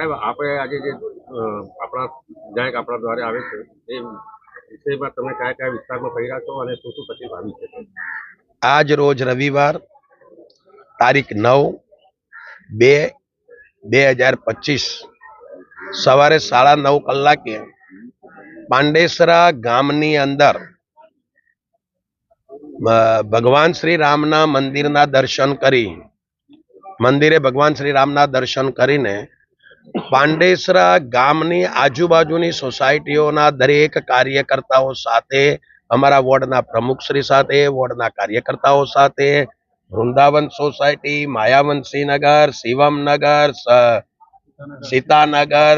સાહેબ આપણે આજે જે આપણા વિધાયક આપણા દ્વારે આવે છે એ વિષયમાં તમે કયા કયા વિસ્તારમાં ફર્યા છો અને શું શું તકલીફ આવી છે? આજ રોજ રવિવાર તારીખ 9/2/2025 સવારે 9:30 કલાકે પાંડેસરા ગામની અંદર ભગવાન શ્રી રામના મંદિરના દર્શન કરી ભગવાન શ્રી રામના દર્શન કરીને પાંડેસરા ગામની આજુબાજુની સોસાયટીઓના દરેક કાર્યકર્તાઓ સાથે, અમારા વોર્ડના પ્રમુખશ્રી સાથે, વોર્ડના કાર્યકર્તાઓ સાથે, વૃંદાવન સોસાયટી, માયાવંશીનગર, શિવમનગર, સીતાનગર,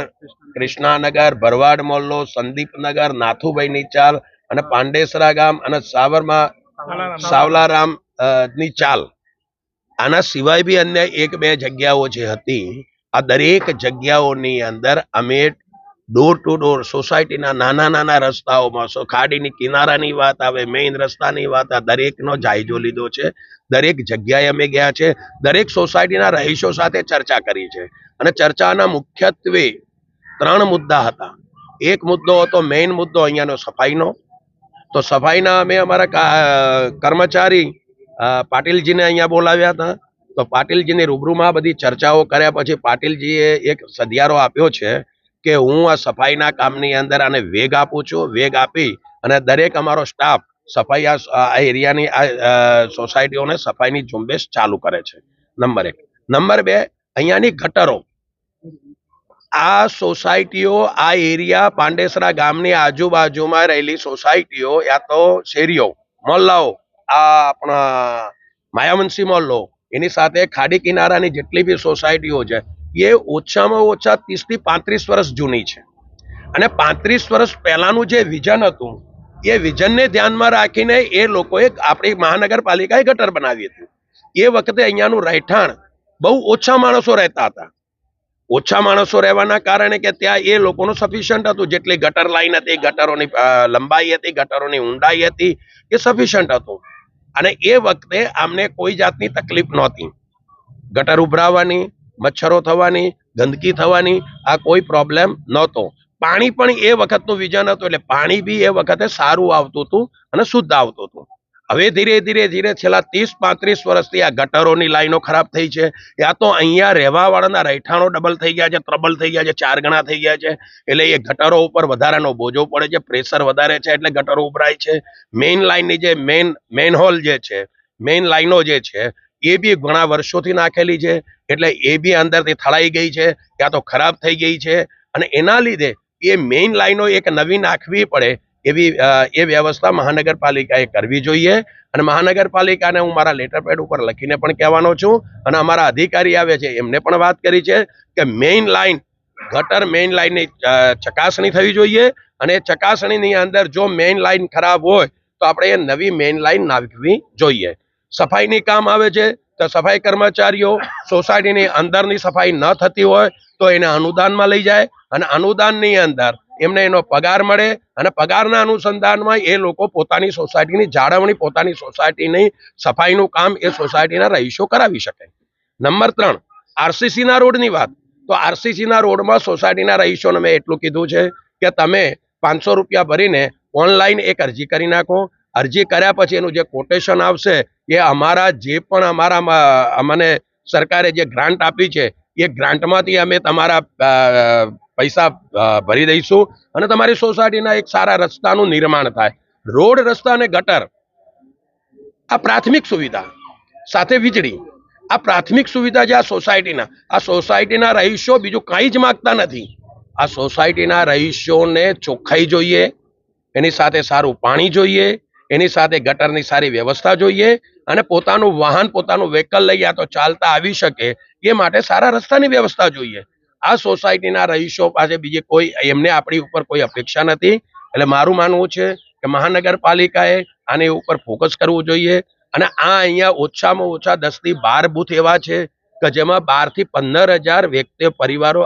કૃષ્ણાનગર, ભરવાડ મોહલ્લો, સંદીપનગર, નાથુભાઈની ચાલ અને પાંડેસરા ગામ અને સાવલારામ ની ચાલ, આના સિવાય બી અન્ય 1-2 જગ્યાઓ જે હતી, આ દરેક જગ્યાઓની અંદર અમે ડોર ટુ ડોર સોસાયટીના નાના નાના રસ્તાઓમાં, ખાડીની કિનારાની વાત આવે, મેઇન રસ્તાની વાત આવે, દરેકનો જાયજો લીધો છે. દરેક જગ્યાએ અમે ગયા છે. દરેક સોસાયટીના રહીશો સાથે ચર્ચા કરી છે અને ચર્ચાના મુખ્યત્વે 3 મુદ્દા હતા. એક મુદ્દો હતો, મેઇન મુદ્દો અહીંયાનો સફાઈનો. તો સફાઈના અમે અમારા કર્મચારી પાટીલજીને અહીંયા બોલાવ્યા હતા. તો પાટીલજીની રૂબરૂમાં બધી ચર્ચાઓ કર્યા પછી પાટીલજીએ એક સધિયારો આપ્યો છે કે હું આ સફાઈના કામની અંદર આને વેગ આપું છું. વેગ આપી અને દરેક અમારો સ્ટાફ સફાઈ આ એરિયાની સોસાયટીઓને સફાઈની ઝુંબેશ ચાલુ કરે છે. નંબર 1. નંબર 2, અહીંયાની ગટરો. આ સોસાયટીઓ, આ એરિયા પાંડેસરા ગામની આજુબાજુમાં રહેલી સોસાયટીઓ યા તો શેરીઓ, મોહલ્લાઓ, આ આપણા માયાવંશી મોહલ્લો, એની સાથે ખાડી કિનારાની જેટલી બી સોસાયટીઓ છે એ ઓછામાં ઓછા 30 થી 35 વર્ષ જૂની છે. અને 35 વર્ષ પહેલાનું જે વિઝન હતું એ વિઝનને ધ્યાનમાં રાખીને એ લોકોએ આપણી મહાનગરપાલિકાએ ગટર બનાવી હતી. એ વખતે અહીંયાનું રહેઠાણ બહુ ઓછા માણસો રહેતા હતા. ઓછા માણસો રહેવાના કારણે કે ત્યાં એ લોકોનું સફિશિયન્ટ હતું. જેટલી ગટર લાઈન હતી, ગટરોની લંબાઈ હતી, ગટરોની ઊંડાઈ હતી, એ સફિશિયન્ટ હતું. અને એ વખતે આમને કોઈ જાતની તકલીફ નહોતી. ગટર ઉભરાવાની, મચ્છરો થવાની, ગંદકી થવાની, આ કોઈ પ્રોબ્લેમ નહોતો. પાણી પણ એ વખતનું વિઝન હતું, એટલે પાણી બી એ વખતે સારું આવતું હતું અને શુદ્ધ આવતું હતું. હવે ધીરે ધીરે છેલ્લા 30-35 વર્ષથી આ ગટરોની લાઈનો ખરાબ થઈ છે. યા તો અહીંયા રહેવાવાળાના રહેઠાણો ડબલ થઈ ગયા છે, ત્રબલ થઈ ગયા છે, 4 ગણા થઈ ગયા છે. એટલે એ ગટરો ઉપર વધારાનો બોજો પડે છે, પ્રેશર વધારે છે, એટલે ગટરો ઉભરાય છે. મેઇન લાઈનની જે મેઇન હોલ જે છે, મેઇન લાઈનો જે છે એ બી ઘણા વર્ષોથી નાખેલી છે, એટલે એ બી અંદરથી થળાઈ ગઈ છે, યા તો ખરાબ થઈ ગઈ છે. અને એના લીધે એ મેઇન લાઈનો એક નવી નાખવી પડે એવી એ વ્યવસ્થા મહાનગરપાલિકાએ કરવી જોઈએ. અને મહાનગરપાલિકાને હું મારા લેટર પેડ ઉપર લખીને પણ કહેવાનો છું અને અમારા અધિકારી આવે છે એમને પણ વાત કરી છે કે મેઇન લાઈન, ગટર મેઇન લાઈનની ચકાસણી થવી જોઈએ. અને ચકાસણીની અંદર જો મેઇન લાઈન ખરાબ હોય તો આપણે એ નવી મેઇન લાઈન નાખવી જોઈએ. સફાઈની કામ આવે છે તો સફાઈ કર્મચારીઓ સોસાયટીની અંદરની સફાઈ ન થતી હોય તો એને અનુદાનમાં લઈ જાય અને અનુદાનની અંદર એમને એનો પગાર મળે અને પગારના અનુસંધાનમાં એ લોકો પોતાની સોસાયટીની જાળવણી, પોતાની સોસાયટીની સફાઈનું કામ એ સોસાયટીના રહીશો કરાવી શકે. નંબર 3, આરસીસીના રોડની વાત. તો આરસીસીના રોડમાં સોસાયટીના રહીશોને મેં એટલું કીધું છે કે તમે 500 રૂપિયા ભરીને ઓનલાઈન એક અરજી કરી નાખો. અરજી કર્યા પછી એનું જે કોટેશન આવશે એ અમારા જે પણ અમને સરકારે જે ગ્રાન્ટ આપી છે એ ગ્રાન્ટમાંથી અમે તમારા પૈસા ભરી દઈશું અને તમારી સોસાયટીના એક સારા રસ્તાનું નિર્માણ થાય. રોડ, રસ્તા અને ગટર આ પ્રાથમિક સુવિધા, સાથે વીજળી, આ પ્રાથમિક સુવિધા જે આ સોસાયટીના રહીશો બીજું કંઈ જ માંગતા નથી. આ સોસાયટીના રહીશોને ચોખ્ખાઈ જોઈએ, એની સાથે સારું પાણી જોઈએ, એની સાથે ગટરની સારી વ્યવસ્થા જોઈએ અને પોતાનું વાહન, પોતાનું વ્હીકલ લઈ યા તો ચાલતા આવી શકે એ માટે સારા રસ્તાની વ્યવસ્થા જોઈએ. આ સોસાયટીના રહીશો પાસે બીજી કોઈ, એમને આપણી ઉપર કોઈ અપેક્ષા નથી. એટલે મારું માનવું છે કે મહાનગરપાલિકાએ આની ઉપર ફોકસ કરવું જોઈએ. અને આ અહીંયા ઓછામાં ઓછા 10 થી 12 બૂથ એવા છે કે જેમાં 12 થી 15,000 વ્યક્તિઓ, પરિવારો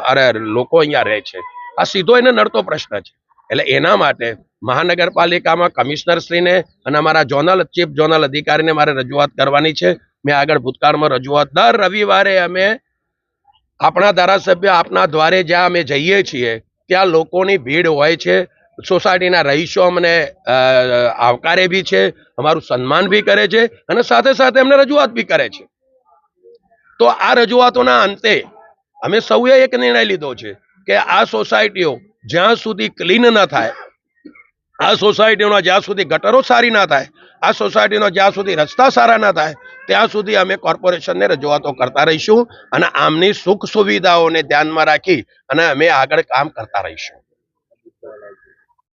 લોકો અહીંયા રહે છે. આ સીધો એને નડતો પ્રશ્ન છે. એટલે એના માટે મહાનગરપાલિકામાં કમિશનરશ્રીને અને અમારા ચીફ ઝોનલ અધિકારીને મારે રજૂઆત કરવાની છે. મેં આગળ ભૂતકાળમાં રજૂઆત દર રવિવારે અમે આપણા ધારાસભ્ય આપના દ્વારે જ્યાં અમે જઈએ છીએ ત્યાં લોકોની ભીડ હોય છે. સોસાયટીના રહીશો અમને આવકારે બી છે, અમારું સન્માન બી કરે છે અને સાથે સાથે એમને રજૂઆત બી કરે છે. તો આ રજૂઆતોના અંતે અમે સૌએ એક નિર્ણય લીધો છે કે આ સોસાયટીઓ જ્યાં સુધી ક્લીન ન થાય, આ સોસાયટીઓના જ્યાં સુધી ગટરો સારી ના થાય, આ સોસાયટીનો જ્યાં સુધી રસ્તા સારા ના થાય, ત્યાં સુધી અમે કોર્પોરેશનને રજૂઆતો કરતા રહીશું અને આમની સુખ સુવિધાઓને ધ્યાનમાં રાખી અને અમે આગળ કામ કરતા રહીશું.